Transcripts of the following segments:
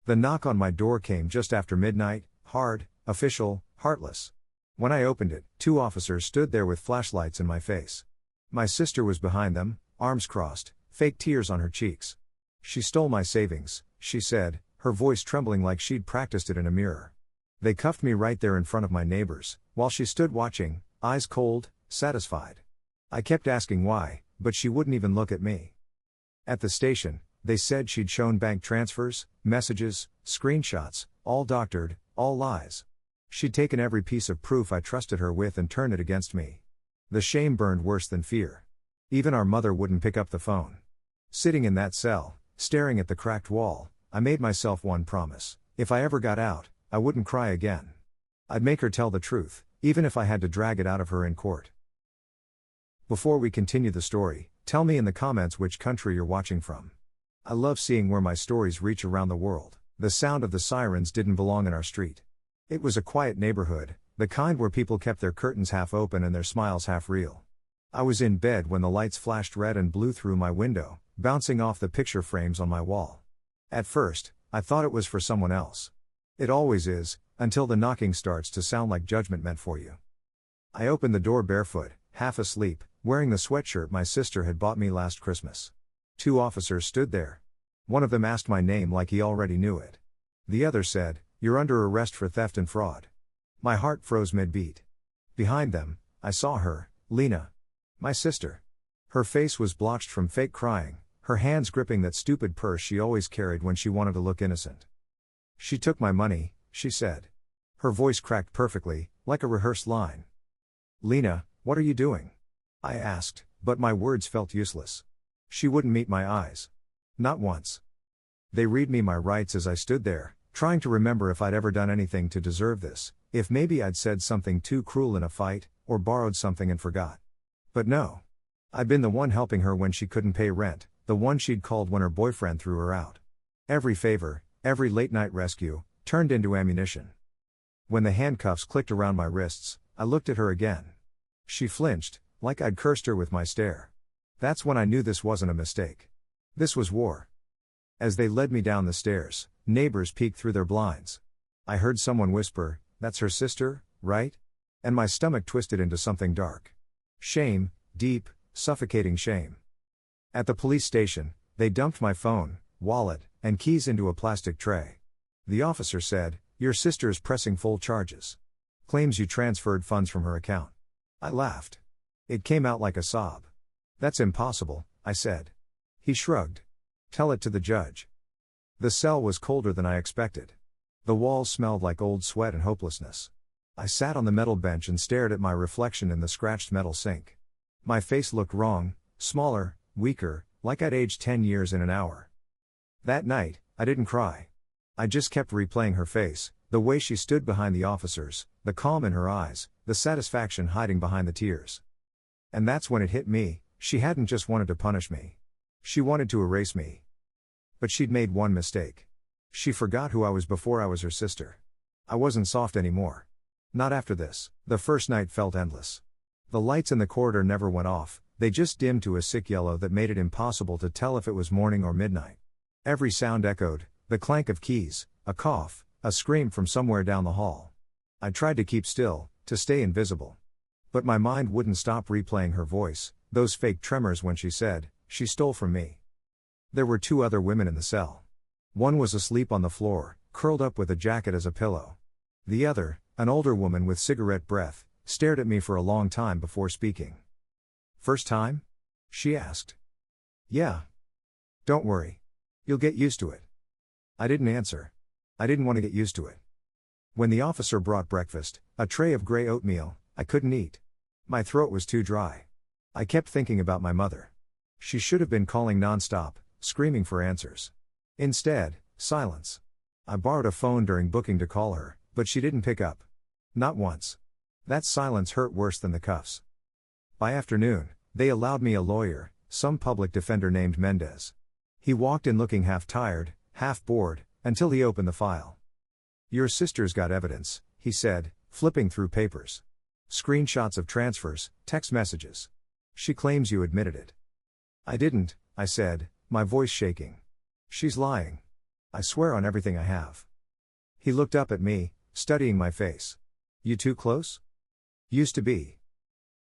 The knock on my door came just after midnight, hard, official, heartless. When I opened it, 2 officers stood there with flashlights in my face. My sister was behind them, arms crossed, fake tears on her cheeks. "She stole my savings," she said, her voice trembling like she'd practiced it in a mirror. They cuffed me right there in front of my neighbors, while she stood watching, eyes cold, satisfied. I kept asking why, but she wouldn't even look at me. At the station, they said she'd shown bank transfers, messages, screenshots, all doctored, all lies. She'd taken every piece of proof I trusted her with and turned it against me. The shame burned worse than fear. Even our mother wouldn't pick up the phone. Sitting in that cell, staring at the cracked wall, I made myself one promise: if I ever got out, I wouldn't cry again. I'd make her tell the truth, even if I had to drag it out of her in court. Before we continue the story, tell me in the comments which country you're watching from. I love seeing where my stories reach around the world. The sound of the sirens didn't belong in our street. It was a quiet neighborhood, the kind where people kept their curtains half open and their smiles half real. I was in bed when the lights flashed red and blue through my window, bouncing off the picture frames on my wall. At first, I thought it was for someone else. It always is, until the knocking starts to sound like judgment meant for you. I opened the door barefoot, half asleep, wearing the sweatshirt my sister had bought me last Christmas. 2 officers stood there. One of them asked my name like he already knew it. The other said, "You're under arrest for theft and fraud." My heart froze mid-beat. Behind them, I saw her, Lena. My sister. Her face was blotched from fake crying, her hands gripping that stupid purse she always carried when she wanted to look innocent. "She took my money," she said. Her voice cracked perfectly, like a rehearsed line. "Lena, what are you doing?" I asked, but my words felt useless. She wouldn't meet my eyes. Not once. They read me my rights as I stood there, trying to remember if I'd ever done anything to deserve this, if maybe I'd said something too cruel in a fight, or borrowed something and forgot. But no. I'd been the one helping her when she couldn't pay rent, the one she'd called when her boyfriend threw her out. Every favor, every late-night rescue, turned into ammunition. When the handcuffs clicked around my wrists, I looked at her again. She flinched, like I'd cursed her with my stare. That's when I knew this wasn't a mistake. This was war. As they led me down the stairs, neighbors peeked through their blinds. I heard someone whisper, "That's her sister, right?" And my stomach twisted into something dark. Shame, deep, suffocating shame. At the police station, they dumped my phone, wallet, and keys into a plastic tray. The officer said, "Your sister's pressing full charges. Claims you transferred funds from her account." I laughed. It came out like a sob. "That's impossible," I said. He shrugged. "Tell it to the judge." The cell was colder than I expected. The walls smelled like old sweat and hopelessness. I sat on the metal bench and stared at my reflection in the scratched metal sink. My face looked wrong, smaller, weaker, like I'd aged 10 years in an hour. That night, I didn't cry. I just kept replaying her face, the way she stood behind the officers, the calm in her eyes, the satisfaction hiding behind the tears. And that's when it hit me, she hadn't just wanted to punish me. She wanted to erase me. But she'd made one mistake. She forgot who I was before I was her sister. I wasn't soft anymore. Not after this. The first night felt endless. The lights in the corridor never went off, they just dimmed to a sick yellow that made it impossible to tell if it was morning or midnight. Every sound echoed, the clank of keys, a cough, a scream from somewhere down the hall. I tried to keep still, to stay invisible. But my mind wouldn't stop replaying her voice, those fake tremors when she said, "She stole from me." There were 2 other women in the cell. One was asleep on the floor, curled up with a jacket as a pillow. The other, an older woman with cigarette breath, stared at me for a long time before speaking. "First time?" she asked. "Yeah. Don't worry. You'll get used to it." I didn't answer. I didn't want to get used to it. When the officer brought breakfast, a tray of gray oatmeal, I couldn't eat. My throat was too dry. I kept thinking about my mother. She should have been calling non-stop, screaming for answers. Instead, silence. I borrowed a phone during booking to call her, but she didn't pick up. Not once. That silence hurt worse than the cuffs. By afternoon, they allowed me a lawyer, some public defender named Mendez. He walked in looking half tired, half bored, until he opened the file. "Your sister's got evidence," he said, flipping through papers. "Screenshots of transfers, text messages. She claims you admitted it." "I didn't," I said, my voice shaking. "She's lying." I swear on everything I have. He looked up at me, studying my face. You too close? Used to be.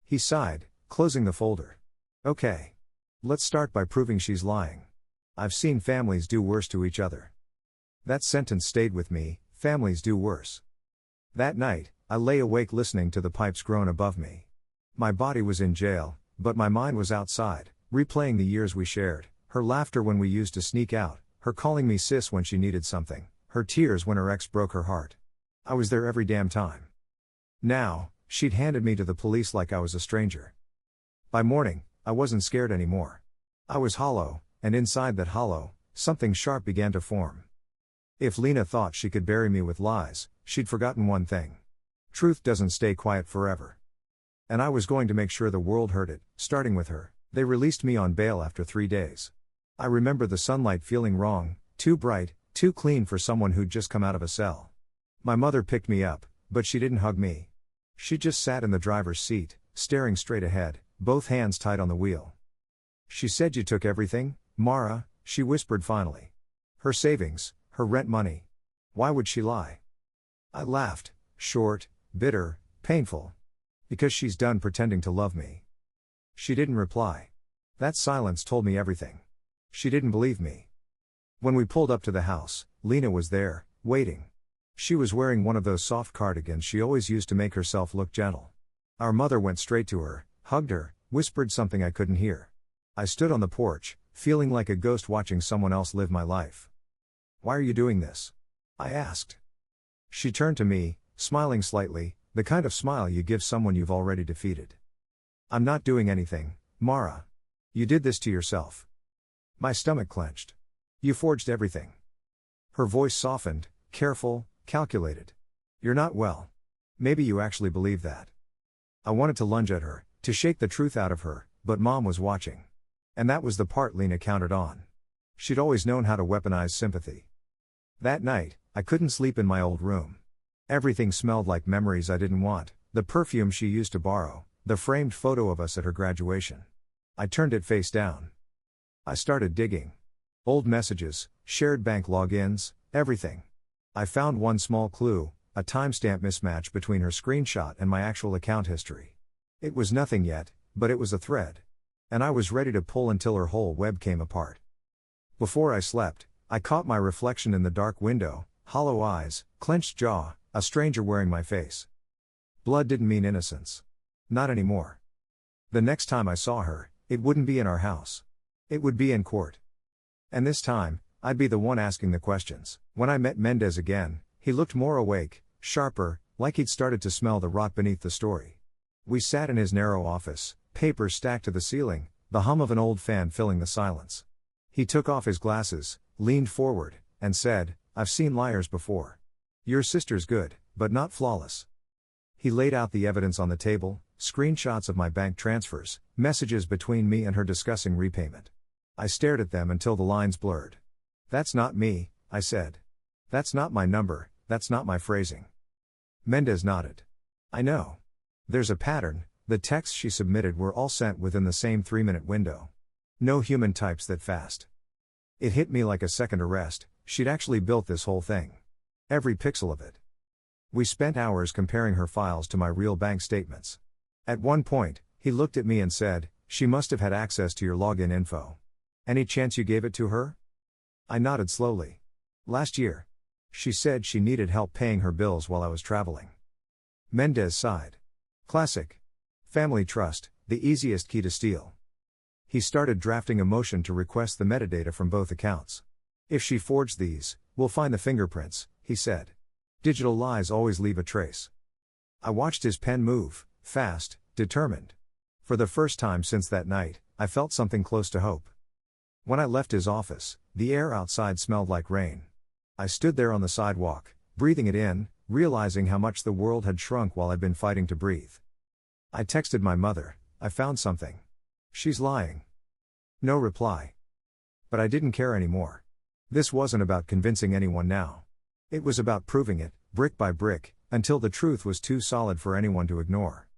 He sighed, closing the folder. Okay. Let's start by proving she's lying. I've seen families do worse to each other. That sentence stayed with me, families do worse. That night, I lay awake listening to the pipes groan above me. My body was in jail, but my mind was outside, replaying the years we shared, her laughter when we used to sneak out, her calling me sis when she needed something, her tears when her ex broke her heart. I was there every damn time. Now, she'd handed me to the police like I was a stranger. By morning, I wasn't scared anymore. I was hollow, and inside that hollow, something sharp began to form. If Lena thought she could bury me with lies, she'd forgotten one thing. Truth doesn't stay quiet forever. And I was going to make sure the world heard it, starting with her. They released me on bail after 3 days. I remember the sunlight feeling wrong, too bright, too clean for someone who'd just come out of a cell. My mother picked me up, but she didn't hug me. She just sat in the driver's seat, staring straight ahead, both hands tight on the wheel. She said you took everything, Mara, she whispered finally. Her savings, her rent money. Why would she lie? I laughed, short, bitter, painful. Because she's done pretending to love me. She didn't reply. That silence told me everything. She didn't believe me. When we pulled up to the house, Lena was there, waiting. She was wearing one of those soft cardigans she always used to make herself look gentle. Our mother went straight to her, hugged her, whispered something I couldn't hear. I stood on the porch, feeling like a ghost watching someone else live my life. Why are you doing this? I asked. She turned to me, smiling slightly, the kind of smile you give someone you've already defeated. I'm not doing anything, Mara. You did this to yourself. My stomach clenched. You forged everything. Her voice softened, careful, calculated. You're not well. Maybe you actually believe that. I wanted to lunge at her, to shake the truth out of her, but Mom was watching. And that was the part Lena counted on. She'd always known how to weaponize sympathy. That night, I couldn't sleep in my old room. Everything smelled like memories I didn't want, the perfume she used to borrow, the framed photo of us at her graduation. I turned it face down. I started digging. Old messages, shared bank logins, everything. I found one small clue, a timestamp mismatch between her screenshot and my actual account history. It was nothing yet, but it was a thread. And I was ready to pull until her whole web came apart. Before I slept, I caught my reflection in the dark window, hollow eyes, clenched jaw, a stranger wearing my face. Blood didn't mean innocence. Not anymore. The next time I saw her, it wouldn't be in our house. It would be in court. And this time, I'd be the one asking the questions. When I met Mendez again, he looked more awake, sharper, like he'd started to smell the rot beneath the story. We sat in his narrow office, papers stacked to the ceiling, the hum of an old fan filling the silence. He took off his glasses, leaned forward, and said, I've seen liars before. Your sister's good, but not flawless. He laid out the evidence on the table, screenshots of my bank transfers, messages between me and her discussing repayment. I stared at them until the lines blurred. That's not me, I said. That's not my number, that's not my phrasing. Mendez nodded. I know. There's a pattern, the texts she submitted were all sent within the same 3-minute window. No human types that fast. It hit me like a second arrest, she'd actually built this whole thing. Every pixel of it. We spent hours comparing her files to my real bank statements. At one point, he looked at me and said, she must have had access to your login info. Any chance you gave it to her? I nodded slowly. Last year. She said she needed help paying her bills while I was traveling. Mendez sighed. Classic. Family trust, the easiest key to steal. He started drafting a motion to request the metadata from both accounts. If she forged these, we'll find the fingerprints, he said. Digital lies always leave a trace. I watched his pen move, fast, determined. For the first time since that night, I felt something close to hope. When I left his office, the air outside smelled like rain. I stood there on the sidewalk, breathing it in, realizing how much the world had shrunk while I'd been fighting to breathe. I texted my mother, I found something. She's lying. No reply. But I didn't care anymore. This wasn't about convincing anyone now. It was about proving it, brick by brick, until the truth was too solid for anyone to ignore.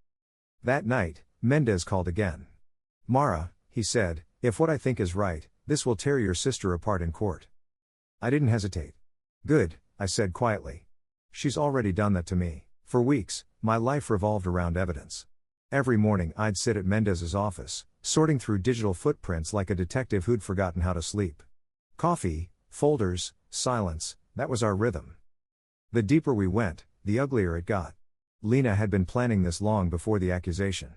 That night, Mendez called again. Mara, he said, if what I think is right, this will tear your sister apart in court. I didn't hesitate. Good, I said quietly. She's already done that to me. For weeks, my life revolved around evidence. Every morning I'd sit at Mendez's office, sorting through digital footprints like a detective who'd forgotten how to sleep. Coffee, folders, silence, that was our rhythm. The deeper we went, the uglier it got. Lena had been planning this long before the accusation.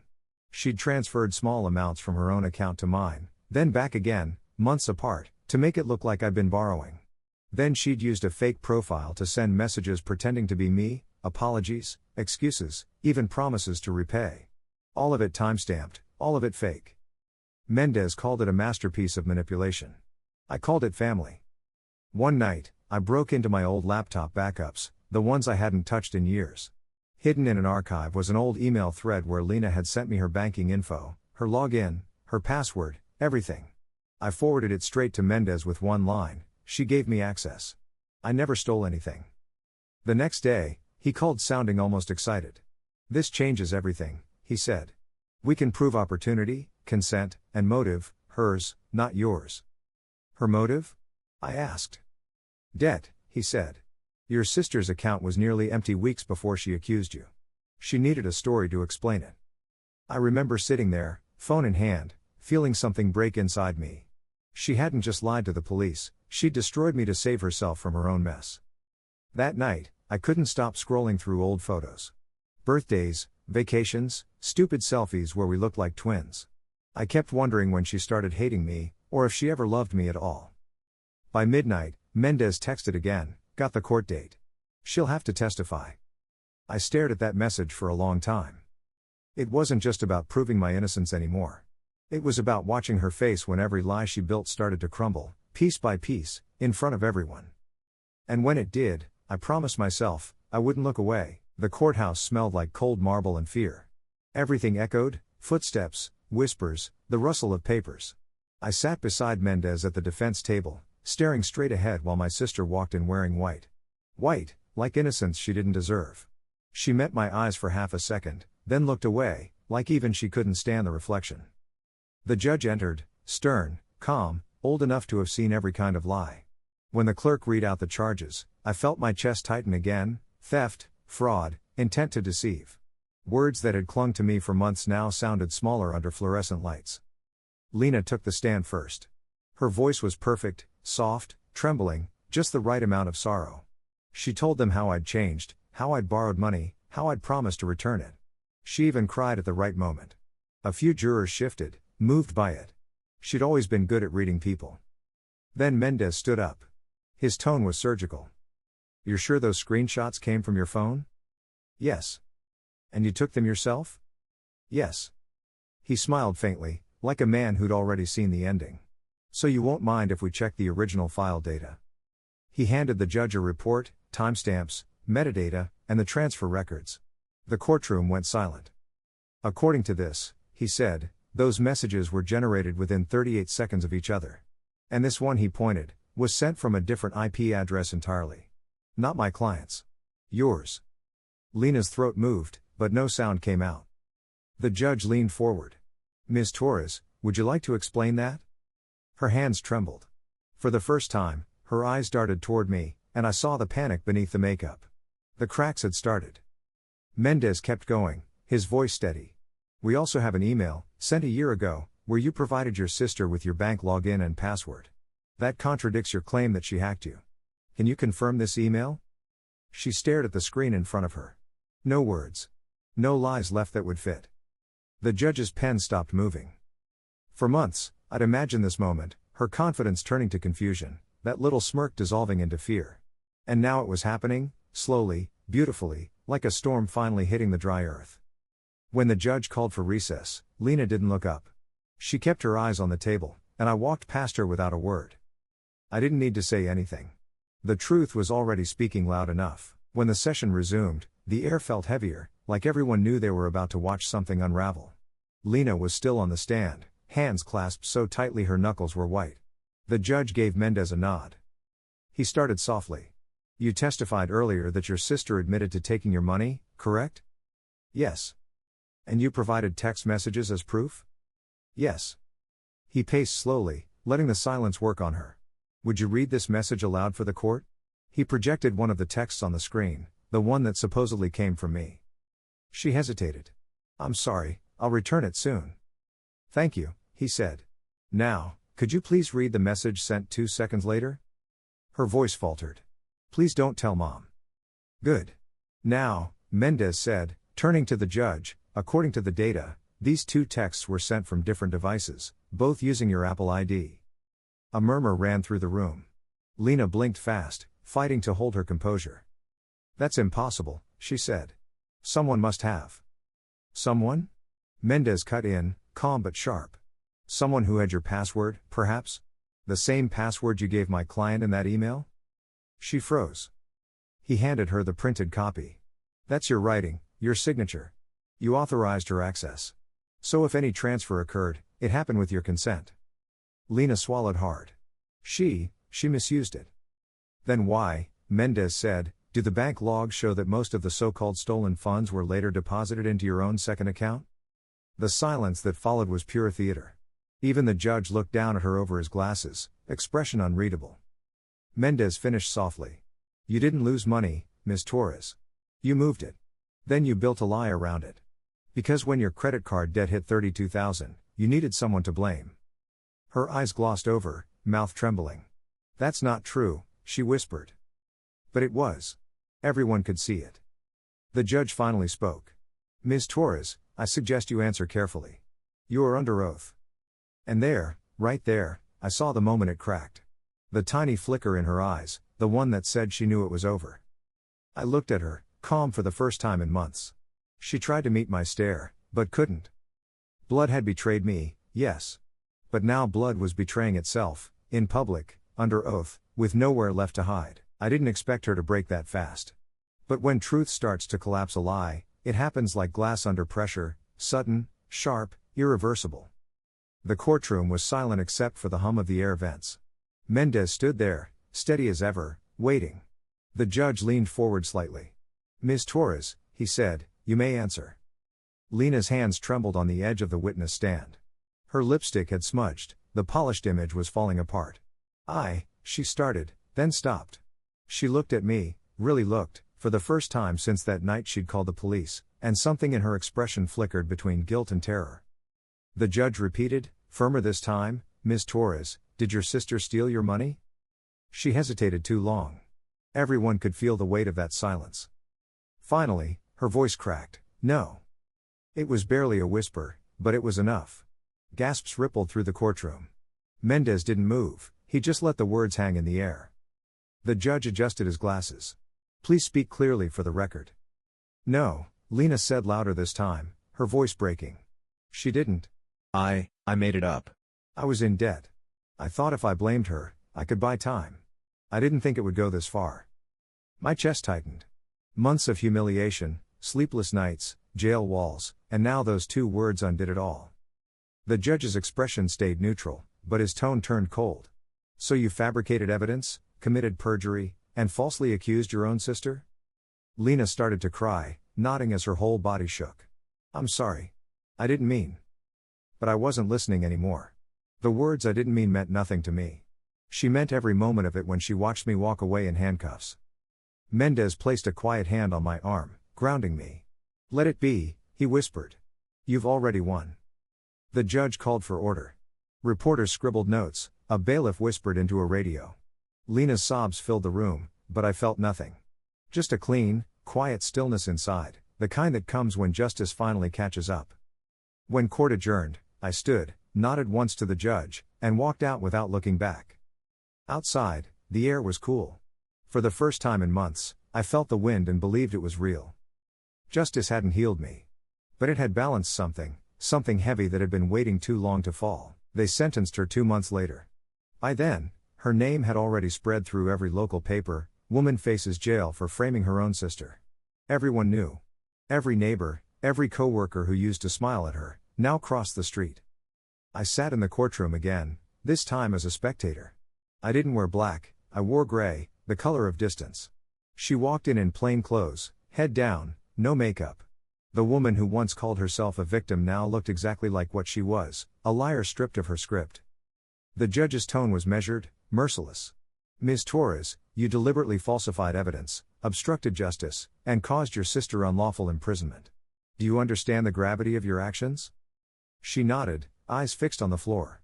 She'd transferred small amounts from her own account to mine, then back again, months apart, to make it look like I'd been borrowing. Then she'd used a fake profile to send messages pretending to be me, apologies, excuses, even promises to repay. All of it time-stamped, all of it fake. Mendez called it a masterpiece of manipulation. I called it family. One night, I broke into my old laptop backups, the ones I hadn't touched in years. Hidden in an archive was an old email thread where Lena had sent me her banking info, her login, her password, everything. I forwarded it straight to Mendez with one line: she gave me access. I never stole anything. The next day, he called sounding almost excited. This changes everything, he said. We can prove opportunity, consent, and motive, hers, not yours. Her motive? I asked. Debt, he said. Your sister's account was nearly empty weeks before she accused you. She needed a story to explain it. I remember sitting there, phone in hand, feeling something break inside me. She hadn't just lied to the police, she'd destroyed me to save herself from her own mess. That night, I couldn't stop scrolling through old photos. Birthdays, vacations, stupid selfies where we looked like twins. I kept wondering when she started hating me, or if she ever loved me at all. By midnight, Mendez texted again, got the court date. She'll have to testify. I stared at that message for a long time. It wasn't just about proving my innocence anymore. It was about watching her face when every lie she built started to crumble, piece by piece, in front of everyone. And when it did, I promised myself, I wouldn't look away. The courthouse smelled like cold marble and fear. Everything echoed, footsteps, whispers, the rustle of papers. I sat beside Mendez at the defense table, staring straight ahead while my sister walked in wearing white. White, like innocence she didn't deserve. She met my eyes for half a second, then looked away, like even she couldn't stand the reflection. The judge entered, stern, calm, old enough to have seen every kind of lie. When the clerk read out the charges, I felt my chest tighten again: theft, fraud, intent to deceive. Words that had clung to me for months now sounded smaller under fluorescent lights. Lena took the stand first. Her voice was perfect, soft, trembling, just the right amount of sorrow. She told them how I'd changed, how I'd borrowed money, how I'd promised to return it. She even cried at the right moment. A few jurors shifted, moved by it. She'd always been good at reading people. Then Mendez stood up. His tone was surgical. You're sure those screenshots came from your phone? Yes. And you took them yourself? Yes. He smiled faintly, like a man who'd already seen the ending. So you won't mind if we check the original file data. He handed the judge a report, timestamps, metadata, and the transfer records. The courtroom went silent. According to this, he said, those messages were generated within 38 seconds of each other. And this one, he pointed, was sent from a different IP address entirely. Not my client's. Yours. Lena's throat moved, but no sound came out. The judge leaned forward. Ms. Torres, would you like to explain that? Her hands trembled. For the first time, her eyes darted toward me, and I saw the panic beneath the makeup. The cracks had started. Mendez kept going, his voice steady. We also have an email, sent a year ago, where you provided your sister with your bank login and password. That contradicts your claim that she hacked you. Can you confirm this email? She stared at the screen in front of her. No words. No lies left that would fit. The judge's pen stopped moving. For months, I'd imagined this moment, her confidence turning to confusion, that little smirk dissolving into fear. And now it was happening, slowly, beautifully, like a storm finally hitting the dry earth. When the judge called for recess, Lena didn't look up. She kept her eyes on the table, and I walked past her without a word. I didn't need to say anything. The truth was already speaking loud enough. When the session resumed, the air felt heavier, like everyone knew they were about to watch something unravel. Lena was still on the stand, hands clasped so tightly her knuckles were white. The judge gave Mendez a nod. He started softly. You testified earlier that your sister admitted to taking your money, correct? Yes. And you provided text messages as proof? Yes. He paced slowly, letting the silence work on her. Would you read this message aloud for the court? He projected one of the texts on the screen, the one that supposedly came from me. She hesitated. I'm sorry, I'll return it soon. Thank you, he said. Now, could you please read the message sent 2 seconds later? Her voice faltered. Please don't tell Mom. Good. Now, Mendez said, turning to the judge, according to the data, these 2 texts were sent from different devices, both using your Apple ID. A murmur ran through the room. Lena blinked fast, fighting to hold her composure. That's impossible, she said. Someone must have. Someone? Mendez cut in, calm but sharp. Someone who had your password, perhaps? The same password you gave my client in that email? She froze. He handed her the printed copy. That's your writing, your signature. You authorized her access. So if any transfer occurred, it happened with your consent. Lena swallowed hard. She misused it. Then why, Mendez said, do the bank logs show that most of the so-called stolen funds were later deposited into your own second account? The silence that followed was pure theater. Even the judge looked down at her over his glasses, expression unreadable. Mendez finished softly. You didn't lose money, Ms. Torres. You moved it. Then you built a lie around it. Because when your credit card debt hit $32,000, you needed someone to blame. Her eyes glossed over, mouth trembling. That's not true, she whispered. But it was. Everyone could see it. The judge finally spoke. Ms. Torres, I suggest you answer carefully. You are under oath. And there, right there, I saw the moment it cracked. The tiny flicker in her eyes, the one that said she knew it was over. I looked at her, calm for the first time in months. She tried to meet my stare, but couldn't. Blood had betrayed me, yes. But now blood was betraying itself, in public, under oath, with nowhere left to hide. I didn't expect her to break that fast. But when truth starts to collapse a lie, it happens like glass under pressure, sudden, sharp, irreversible. The courtroom was silent except for the hum of the air vents. Mendez stood there, steady as ever, waiting. The judge leaned forward slightly. Ms. Torres, he said, you may answer. Lena's hands trembled on the edge of the witness stand. Her lipstick had smudged, the polished image was falling apart. She started, then stopped. She looked at me, really looked, for the first time since that night she'd called the police, and something in her expression flickered between guilt and terror. The judge repeated, firmer this time, Ms. Torres, did your sister steal your money? She hesitated too long. Everyone could feel the weight of that silence. Finally, her voice cracked, no. It was barely a whisper, but it was enough. Gasps rippled through the courtroom. Mendez didn't move, he just let the words hang in the air. The judge adjusted his glasses. Please speak clearly for the record. No, Lena said louder this time, her voice breaking. She didn't. I made it up. I was in debt. I thought if I blamed her, I could buy time. I didn't think it would go this far. My chest tightened. Months of humiliation, sleepless nights, jail walls, and now those 2 words undid it all. The judge's expression stayed neutral, but his tone turned cold. So you fabricated evidence, committed perjury, and falsely accused your own sister? Lena started to cry, nodding as her whole body shook. I'm sorry. I didn't mean. But I wasn't listening anymore. The words I didn't mean meant nothing to me. She meant every moment of it when she watched me walk away in handcuffs. Mendez placed a quiet hand on my arm, grounding me. Let it be, he whispered. You've already won. The judge called for order. Reporters scribbled notes, a bailiff whispered into a radio. Lena's sobs filled the room, but I felt nothing. Just a clean, quiet stillness inside, the kind that comes when justice finally catches up. When court adjourned, I stood, nodded once to the judge, and walked out without looking back. Outside, the air was cool. For the first time in months, I felt the wind and believed it was real. Justice hadn't healed me. But it had balanced something heavy that had been waiting too long to fall. They sentenced her 2 months later. By then, her name had already spread through every local paper, woman faces jail for framing her own sister. Everyone knew. Every neighbor, every coworker who used to smile at her, now crossed the street. I sat in the courtroom again, this time as a spectator. I didn't wear black, I wore gray, the color of distance. She walked in plain clothes, head down, no makeup. The woman who once called herself a victim now looked exactly like what she was, a liar stripped of her script. The judge's tone was measured, merciless. Ms. Torres, you deliberately falsified evidence, obstructed justice, and caused your sister unlawful imprisonment. Do you understand the gravity of your actions? She nodded, eyes fixed on the floor.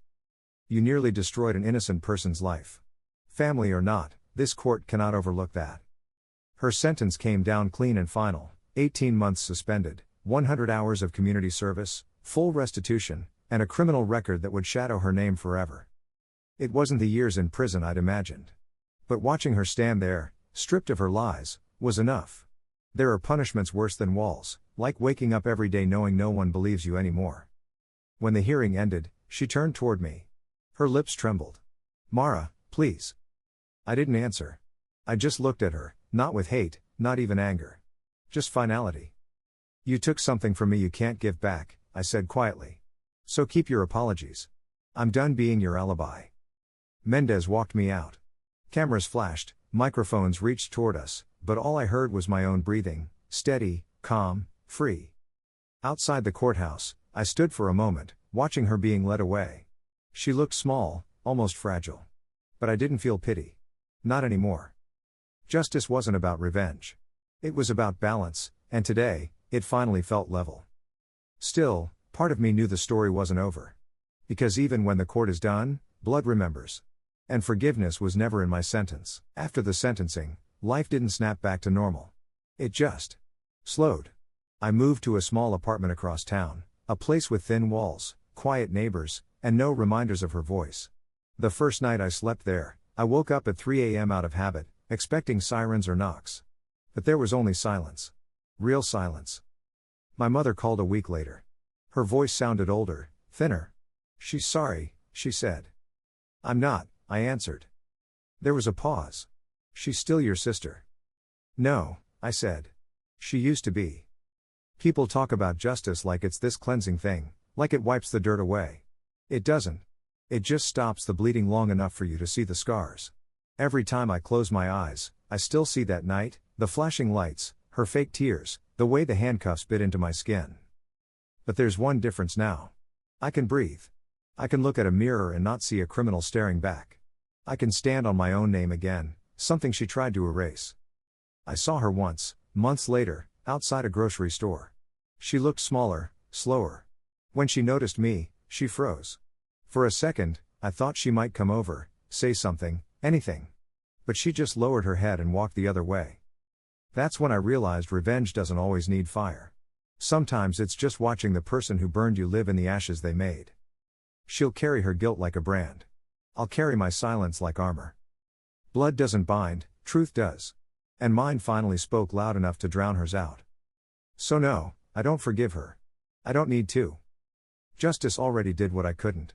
You nearly destroyed an innocent person's life. Family or not, this court cannot overlook that. Her sentence came down clean and final: 18 months suspended, 100 hours of community service, full restitution, and a criminal record that would shadow her name forever. It wasn't the years in prison I'd imagined. But watching her stand there, stripped of her lies, was enough. There are punishments worse than walls, like waking up every day knowing no one believes you anymore. When the hearing ended, she turned toward me. Her lips trembled. Mara, please. I didn't answer. I just looked at her, not with hate, not even anger. Just finality. You took something from me you can't give back, I said quietly. So keep your apologies. I'm done being your alibi. Mendez walked me out. Cameras flashed, microphones reached toward us, but all I heard was my own breathing, steady, calm, free. Outside the courthouse, I stood for a moment, watching her being led away. She looked small, almost fragile. But I didn't feel pity. Not anymore. Justice wasn't about revenge. It was about balance, and today, it finally felt level. Still, part of me knew the story wasn't over. Because even when the court is done, blood remembers. And forgiveness was never in my sentence. After the sentencing, life didn't snap back to normal. It just slowed. I moved to a small apartment across town, a place with thin walls, quiet neighbors, and no reminders of her voice. The first night I slept there, I woke up at 3 a.m. out of habit, expecting sirens or knocks. But there was only silence. Real silence. My mother called a week later. Her voice sounded older, thinner. She's sorry, she said. I'm not, I answered. There was a pause. She's still your sister. No, I said. She used to be. People talk about justice like it's this cleansing thing, like it wipes the dirt away. It doesn't. It just stops the bleeding long enough for you to see the scars. Every time I close my eyes, I still see that night, the flashing lights, her fake tears, the way the handcuffs bit into my skin. But there's one difference now. I can breathe. I can look at a mirror and not see a criminal staring back. I can stand on my own name again, something she tried to erase. I saw her once, months later, outside a grocery store. She looked smaller, slower. When she noticed me, she froze. For a second, I thought she might come over, say something, anything. But she just lowered her head and walked the other way. That's when I realized revenge doesn't always need fire. Sometimes it's just watching the person who burned you live in the ashes they made. She'll carry her guilt like a brand. I'll carry my silence like armor. Blood doesn't bind, truth does. And mine finally spoke loud enough to drown hers out. So no, I don't forgive her. I don't need to. Justice already did what I couldn't.